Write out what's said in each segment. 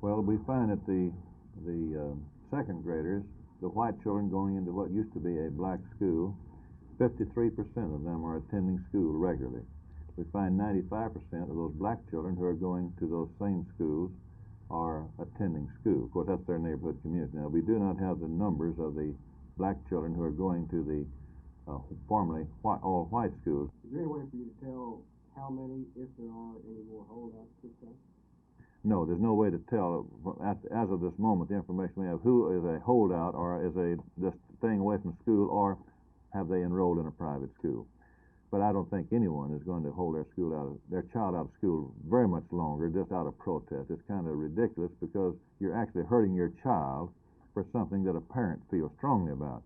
Well, we find that the second graders, the white children going into what used to be a black school, 53% of them are attending school regularly. We find 95% of those black children who are going to those same schools are attending school. Of course, that's their neighborhood community. Now, we do not have the numbers of the black children who are going to the formerly all-white schools. Is there any way for you to tell how many, if there are any more holdouts this time? No, there's no way to tell, as of this moment, the information we have, who is a holdout or is just staying away from school, or have they enrolled in a private school. But I don't think anyone is going to hold their child out of school very much longer just out of protest. It's kind of ridiculous because you're actually hurting your child for something that a parent feels strongly about.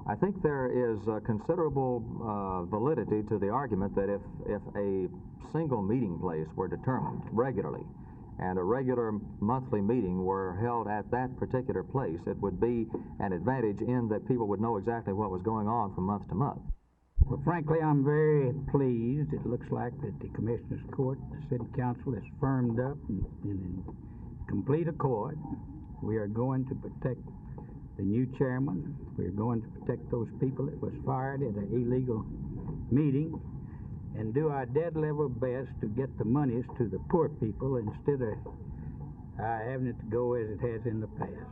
I think there is considerable validity to the argument that if a single meeting place were determined regularly and a regular monthly meeting were held at that particular place, it would be an advantage in that people would know exactly what was going on from month to month. Well, frankly, I'm very pleased. It looks like that the Commissioners Court, the City Council has firmed up and in complete accord. We are going to protect the new chairman. We're going to protect those people that was fired at an illegal meeting and do our dead level best to get the monies to the poor people instead of having it to go as it has in the past.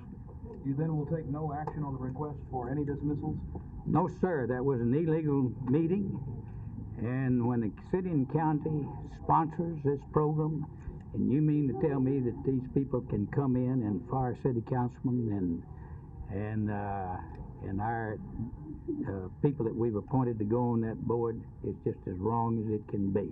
You then will take no action on the request for any dismissals? No, sir. That was an illegal meeting, and when the city and county sponsors this program, and you mean to tell me that these people can come in and fire city councilmen and our people that we've appointed to go on that board is just as wrong as it can be.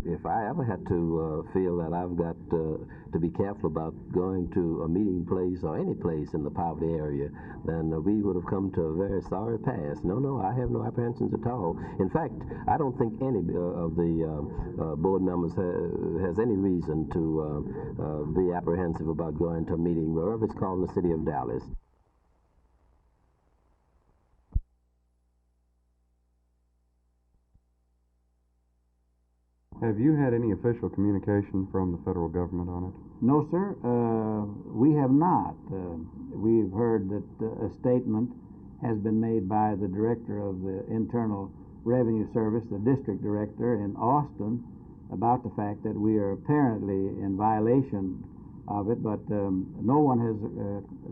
If I ever had to feel that I've got to be careful about going to a meeting place or any place in the poverty area, then we would have come to a very sorry pass. No, I have no apprehensions at all. In fact, I don't think any of the board members has any reason to be apprehensive about going to a meeting, wherever it's called in the city of Dallas. Have you had any official communication from the federal government on it? No, sir. We have not. We've heard that a statement has been made by the director of the Internal Revenue Service, the district director in Austin, about the fact that we are apparently in violation of it, but no one has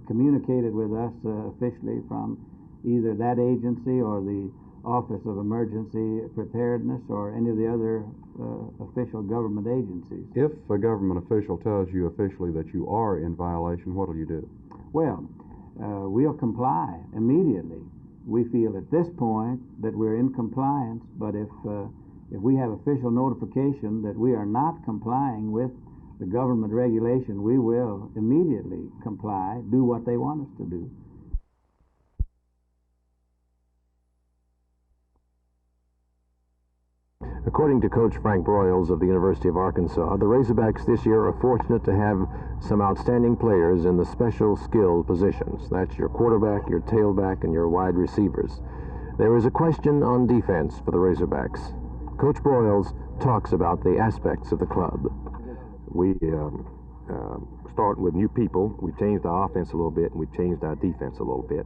communicated with us officially from either that agency or the Office of Emergency Preparedness or any of the other official government agencies. If a government official tells you officially that you are in violation, what will you do? Well, we'll comply immediately. We feel at this point that we're in compliance, but if if we have official notification that we are not complying with the government regulation, we will immediately comply, do what they want us to do. According to Coach Frank Broyles of the University of Arkansas, the Razorbacks this year are fortunate to have some outstanding players in the special skilled positions. That's your quarterback, your tailback, and your wide receivers. There is a question on defense for the Razorbacks. Coach Broyles talks about the aspects of the club. We start with new people. We changed our offense a little bit, and we changed our defense a little bit.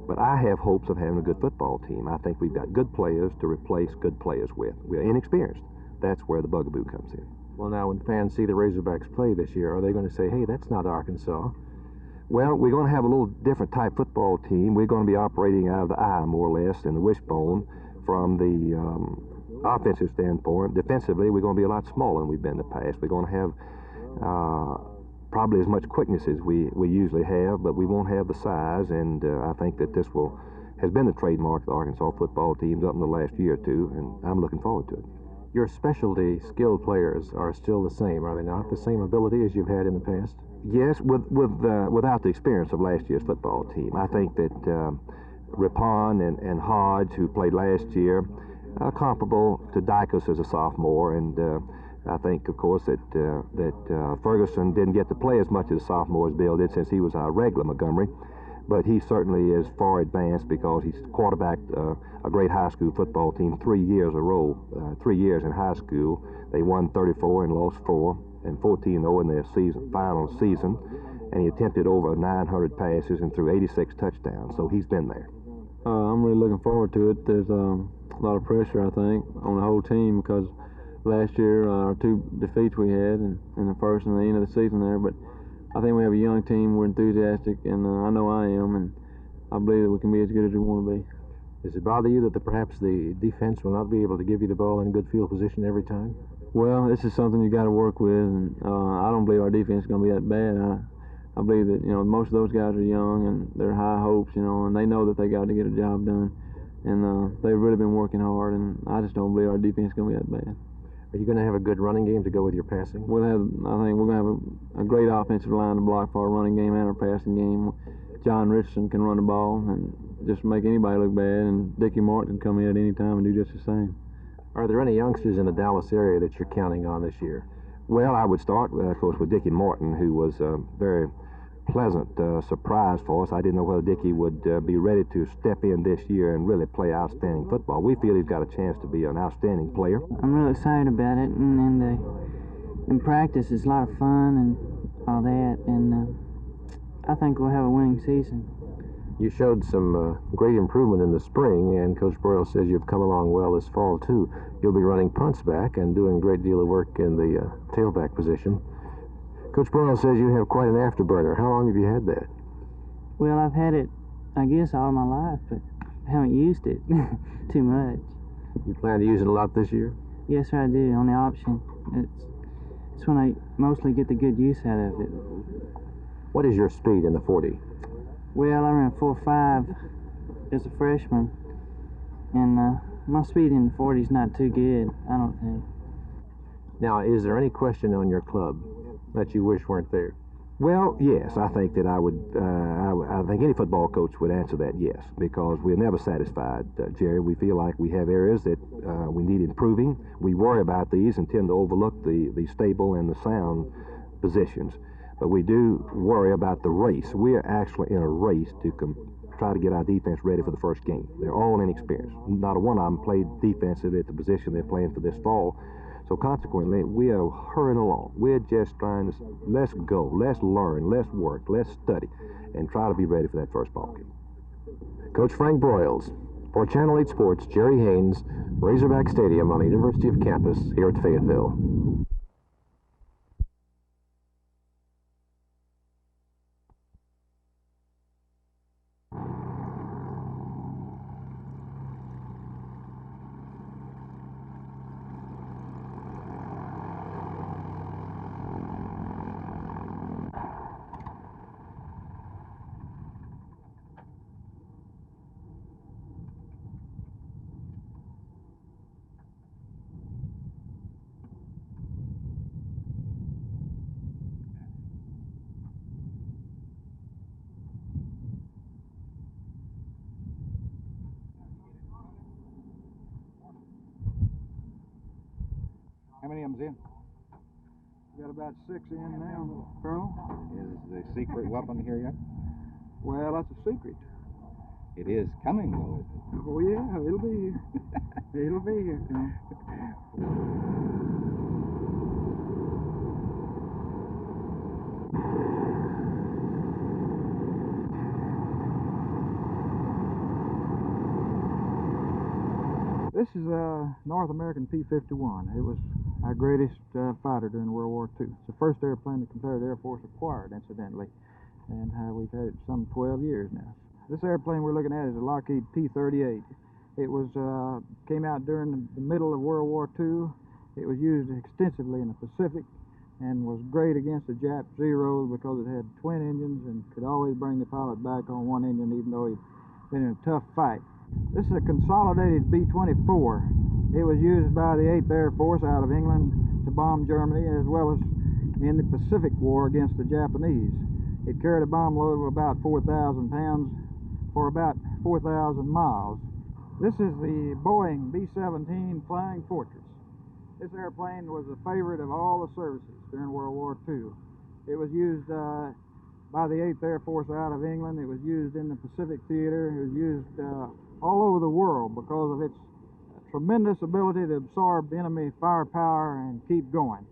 But I have hopes of having a good football team. I think we've got good players to replace good players with. We're inexperienced. That's where the bugaboo comes in. Well, now, when fans see the Razorbacks play this year, are they going to say, hey, that's not Arkansas? Well, we're going to have a little different type football team. We're going to be operating out of the eye, more or less, and the wishbone from the offensive standpoint. Defensively, we're going to be a lot smaller than we've been in the past. We're going to have probably as much quickness as we usually have, but we won't have the size, and I think that this has been the trademark of the Arkansas football teams up in the last year or two, and I'm looking forward to it. Your specialty skilled players are still the same, are they not? The same ability as you've had in the past? Yes, without the experience of last year's football team. I think that Rippon and Hodge, who played last year, are comparable to Dykes as a sophomore, and I think, of course, that Ferguson didn't get to play as much as a sophomore as Bill did, since he was our regular Montgomery. But he certainly is far advanced because he's quarterbacked a great high school football team 3 years in a row. 3 years in high school. They won 34 and lost 4, and 14-0 in their final season. And he attempted over 900 passes and threw 86 touchdowns. So he's been there. I'm really looking forward to it. There's a lot of pressure, I think, on the whole team because last year, our 2 defeats we had in the first and the end of the season there, but I think we have a young team. We're enthusiastic, and I know I am, and I believe that we can be as good as we want to be. Does it bother you that perhaps the defense will not be able to give you the ball in good field position every time? Well, this is something you got to work with, and I don't believe our defense is going to be that bad. I believe that most of those guys are young, and they're high hopes, and they know that they got to get a job done, and they've really been working hard, and I just don't believe our defense is going to be that bad. Are you going to have a good running game to go with your passing? I think we're going to have a great offensive line to block for our running game and our passing game. John Richardson can run the ball and just make anybody look bad, and Dickey Morton can come in at any time and do just the same. Are there any youngsters in the Dallas area that you're counting on this year? Well, I would start, of course, with Dickey Morton, who was a very pleasant surprise for us. I didn't know whether Dickey would be ready to step in this year and really play outstanding football. We feel he's got a chance to be an outstanding player. I'm really excited about it, and in practice it's a lot of fun and all that, and I think we'll have a winning season. You showed some great improvement in the spring, and Coach Broyles says you've come along well this fall, too. You'll be running punts back and doing a great deal of work in the tailback position. Coach Broyles says you have quite an afterburner. How long have you had that? Well, I've had it, I guess, all my life, but I haven't used it too much. You plan to use it a lot this year? Yes, sir, I do, on the option. It's when I mostly get the good use out of it. What is your speed in the 40? Well, I ran 4.5 as a freshman, and my speed in the 40 is not too good, I don't think. Now, is there any question on your club that you wish weren't there? Well, yes, I think that I think any football coach would answer that yes, because we're never satisfied, Jerry. We feel like we have areas that we need improving. We worry about these and tend to overlook the stable and the sound positions. But we do worry about the race. We are actually in a race to try to get our defense ready for the first game. They're all inexperienced. Not a one of them played defensively at the position they're playing for this fall. So consequently, we are hurrying along. We're just trying to, let's go, let's learn, let's work, let's study, and try to be ready for that first ball game. Coach Frank Broyles. For Channel 8 Sports, Jerry Haynes, Razorback Stadium on the University of Campus here at Fayetteville. How many of them's in? We got about 6 in now, Colonel. Is the secret weapon here yet? Well, that's a secret. It is coming, though, isn't it? Oh, yeah, it'll be here. It'll be here, Colonel. This is a North American P-51. It was our greatest fighter during World War II. It's the first airplane the Confederate Air Force acquired, incidentally, and we've had it some 12 years now. This airplane we're looking at is a Lockheed P-38. It was came out during the middle of World War II. It was used extensively in the Pacific and was great against the Jap Zeros because it had twin engines and could always bring the pilot back on one engine even though he'd been in a tough fight. This is a consolidated B-24. It was used by the 8th Air Force out of England to bomb Germany as well as in the Pacific War against the Japanese. It carried a bomb load of about 4,000 pounds for about 4,000 miles. This is the Boeing B-17 Flying Fortress. This airplane was a favorite of all the services during World War II. It was used by the 8th Air Force out of England. It was used in the Pacific Theater. It was used all over the world because of its tremendous ability to absorb enemy firepower and keep going.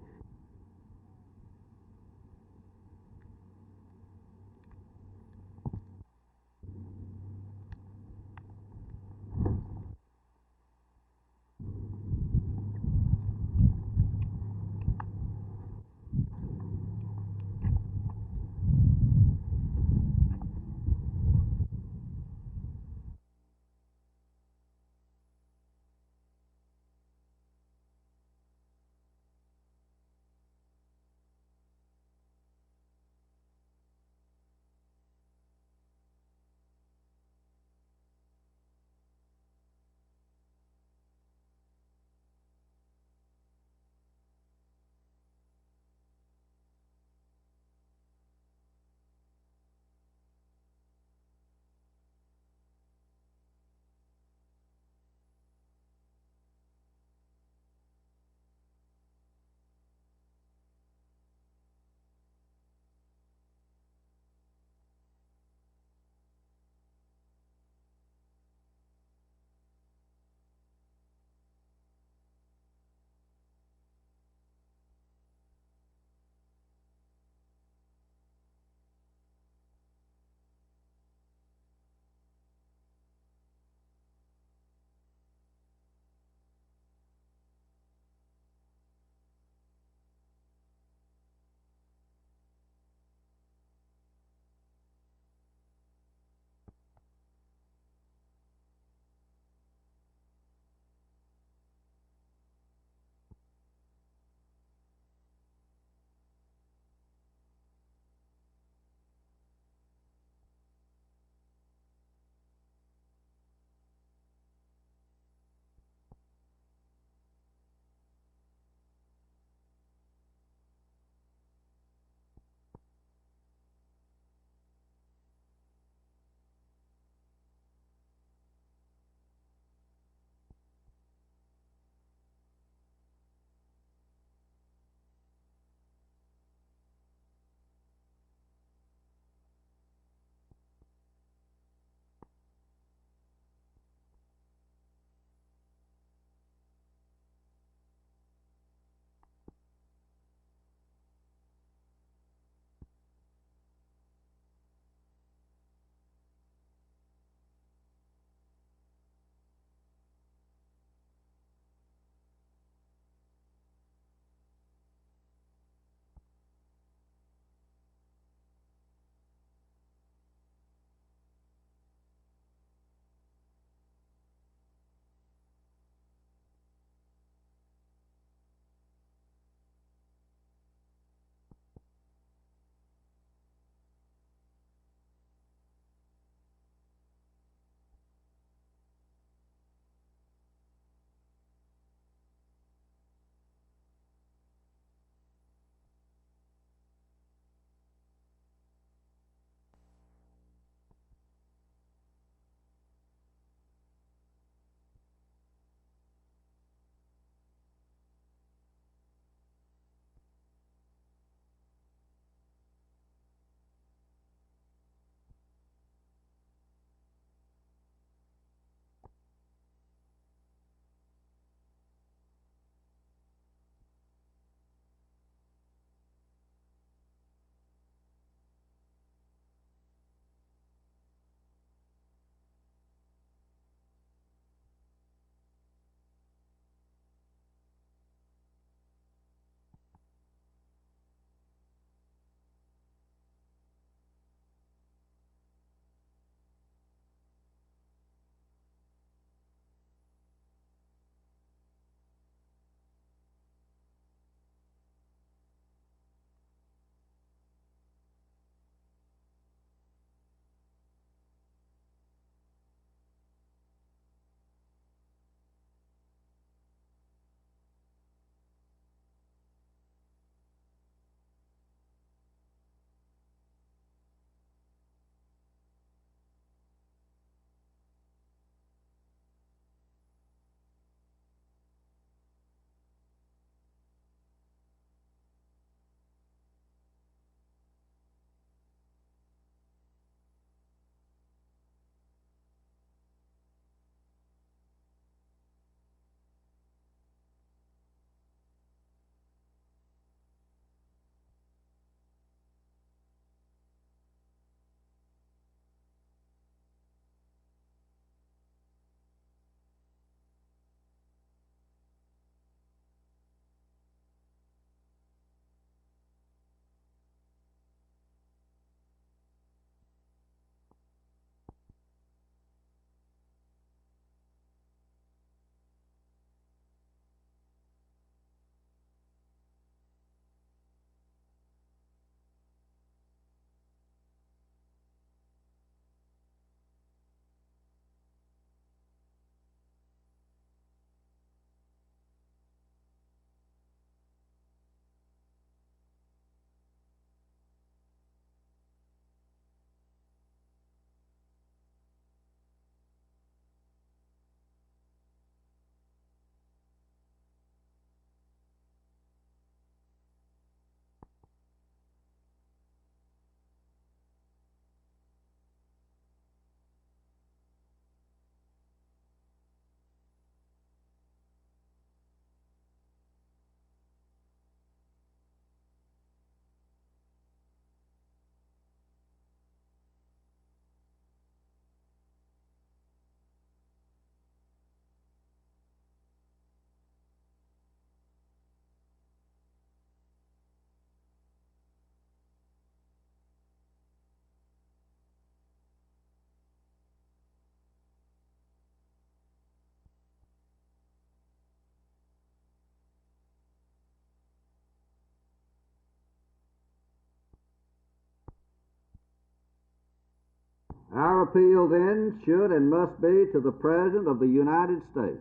Our appeal then should and must be to the President of the United States.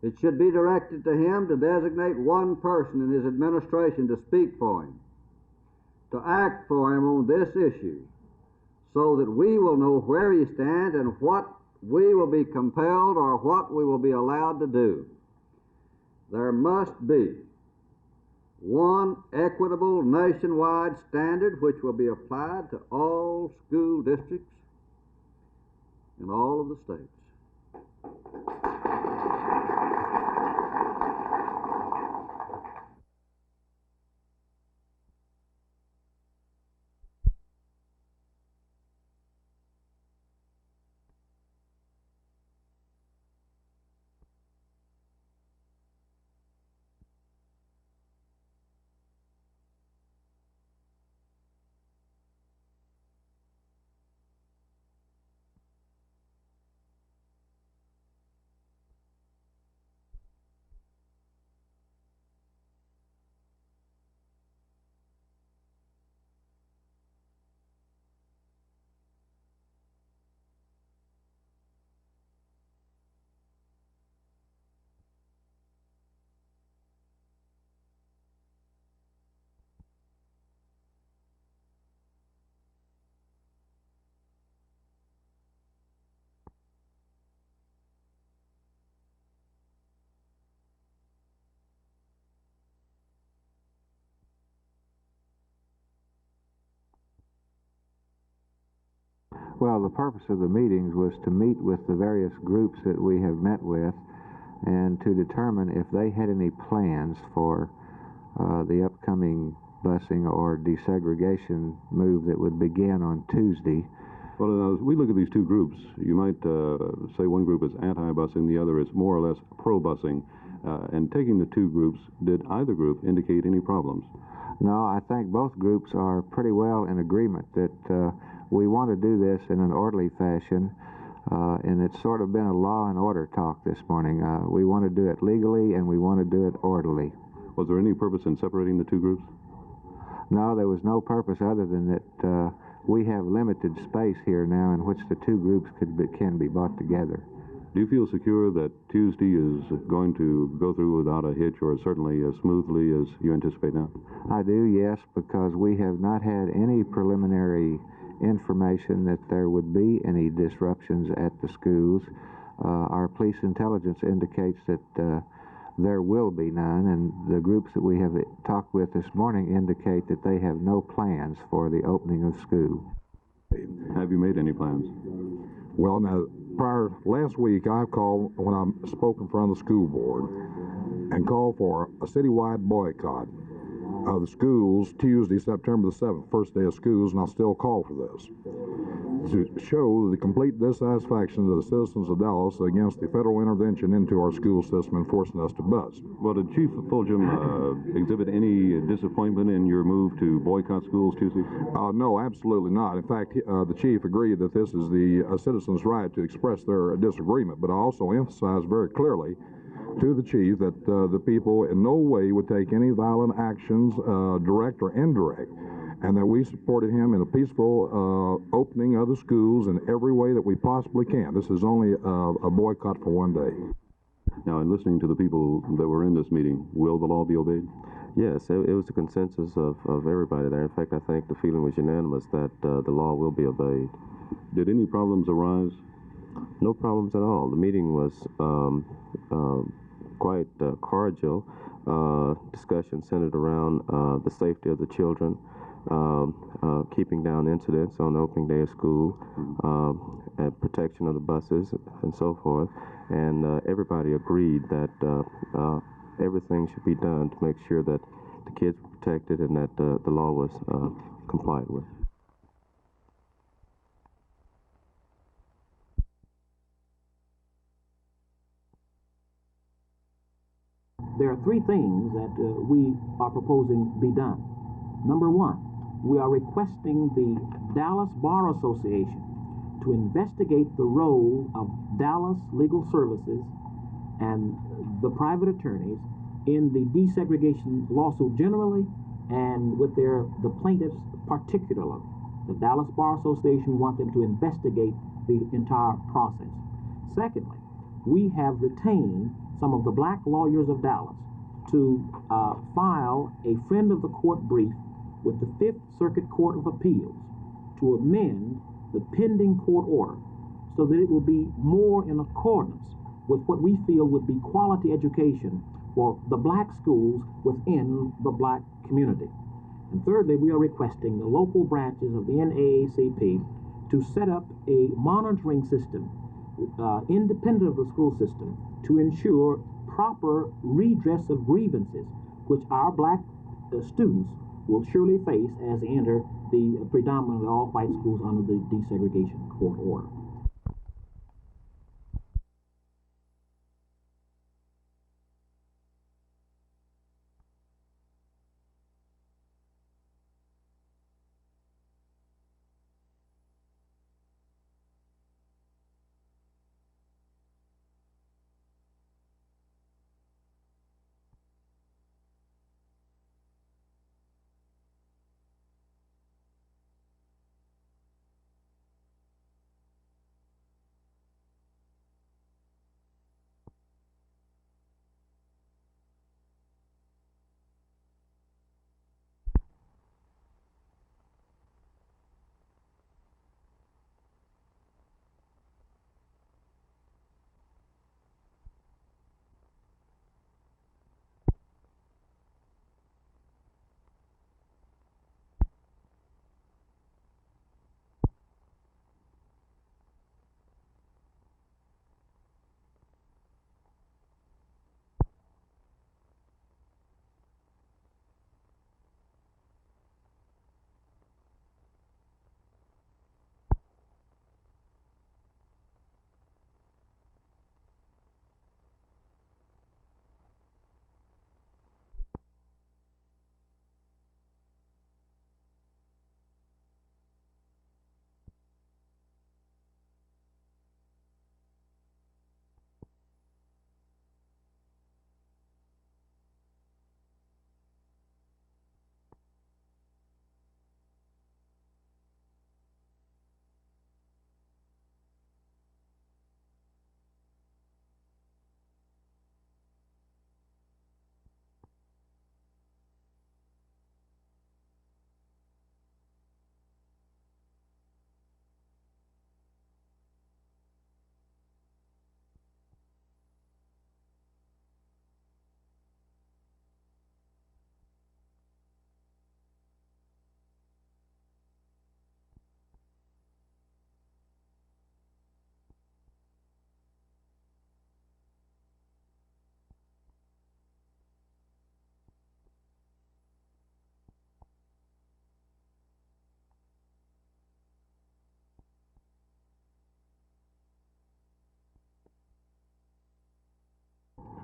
It should be directed to him to designate one person in his administration to speak for him, to act for him on this issue, so that we will know where he stands and what we will be compelled or what we will be allowed to do. There must be one equitable nationwide standard which will be applied to all school districts in all of the states. Well, the purpose of the meetings was to meet with the various groups that we have met with and to determine if they had any plans for the upcoming busing or desegregation move that would begin on Tuesday. Well, as we look at these two groups, you might say one group is anti-busing, the other is more or less pro-busing. And taking the two groups, did either group indicate any problems? No, I think both groups are pretty well in agreement that we want to do this in an orderly fashion, and it's sort of been a law and order talk this morning. We want to do it legally, and we want to do it orderly. Was there any purpose in separating the two groups? No, there was no purpose other than that we have limited space here now in which the two groups can be brought together. Do you feel secure that Tuesday is going to go through without a hitch or certainly as smoothly as you anticipate now? I do, yes, because we have not had any preliminary information that there would be any disruptions at the schools. Our police intelligence indicates that there will be none, and the groups that we have talked with this morning indicate that they have no plans for the opening of school. Have you made any plans? Well, now, last week I've called, when I spoke in front of the school board, and called for a citywide boycott of the schools Tuesday, September the 7th, first day of schools, and I'll still call for this, to show the complete dissatisfaction of the citizens of Dallas against the federal intervention into our school system and forcing us to bus. Well, did Chief Fulgham exhibit any disappointment in your move to boycott schools Tuesday? No, absolutely not. In fact, the chief agreed that this is the citizens' right to express their disagreement, but I also emphasized very clearly to the chief that the people in no way would take any violent actions, direct or indirect, and that we supported him in a peaceful opening of the schools in every way that we possibly can. This is only a boycott for one day. Now, in listening to the people that were in this meeting, will the law be obeyed? Yes, it was a consensus of everybody there. In fact, I think the feeling was unanimous that the law will be obeyed. Did any problems arise? No problems at all. The meeting was quite cordial. Discussion centered around the safety of the children, keeping down incidents on the opening day of school, and protection of the buses, and so forth. And everybody agreed that everything should be done to make sure that the kids were protected and that the law was complied with. There are three things that we are proposing be done. Number one, we are requesting the Dallas Bar Association to investigate the role of Dallas Legal Services and the private attorneys in the desegregation lawsuit generally and with the plaintiffs particularly. The Dallas Bar Association, we want them to investigate the entire process. Secondly, we have retained some of the black lawyers of Dallas to file a friend of the court brief with the Fifth Circuit Court of Appeals to amend the pending court order so that it will be more in accordance with what we feel would be quality education for the black schools within the black community. And thirdly, we are requesting the local branches of the NAACP to set up a monitoring system independent of the school system to ensure proper redress of grievances, which our black students will surely face as they enter the predominantly all-white schools under the desegregation court order.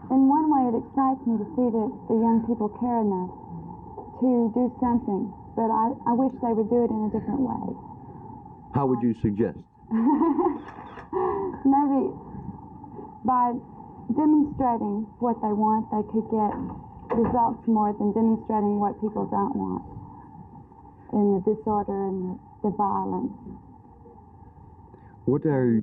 In one way, it excites me to see that the young people care enough to do something, but I wish they would do it in a different way. How would you suggest? Maybe by demonstrating what they want, they could get results more than demonstrating what people don't want in the disorder and the violence. What are